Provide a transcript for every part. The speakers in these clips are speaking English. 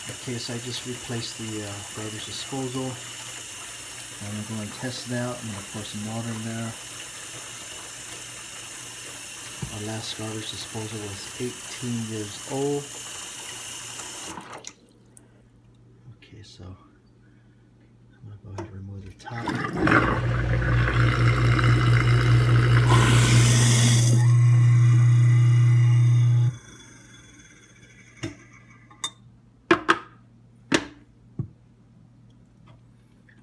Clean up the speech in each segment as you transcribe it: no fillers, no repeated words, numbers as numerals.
Okay, so I just replaced the garbage disposal. I'm going to go and test it out. I'm going to pour some water in there. Our last garbage disposal was 18 years old. Okay, so I'm going to go ahead and remove the top.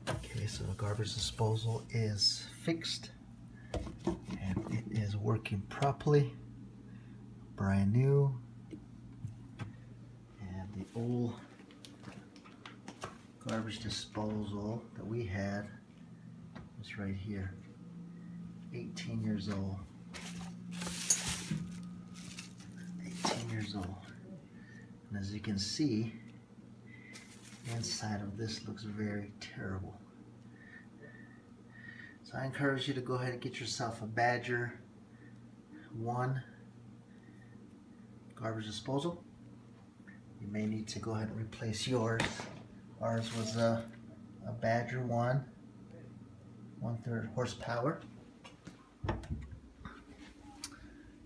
Okay, so the garbage disposal is fixed and it is working properly, brand new. And the old garbage disposal that we had was right here, 18 years old. 18 years old. And as you can see, the inside of this looks very terrible. So I encourage you to go ahead and get yourself a Badger 1 garbage disposal. You may need to go ahead and replace yours. Ours was a Badger 1, 1/3 horsepower.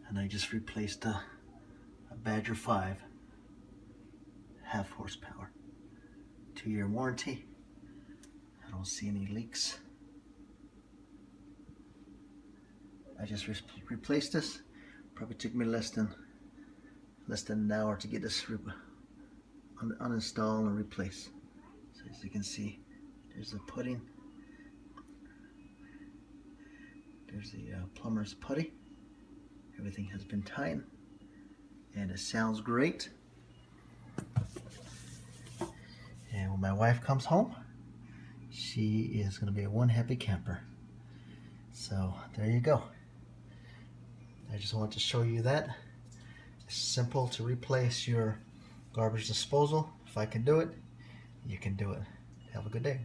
And I just replaced a Badger 5, half horsepower. 2-year warranty. I don't see any leaks. I just replaced this. Probably took me less than an hour to get this uninstall and replace. So as you can see, there's the pudding. There's the plumber's putty. Everything has been tightened, and it sounds great. And when my wife comes home, she is going to be one happy camper. So there you go. I just wanted to show you that. It's simple to replace your garbage disposal. If I can do it, you can do it. Have a good day.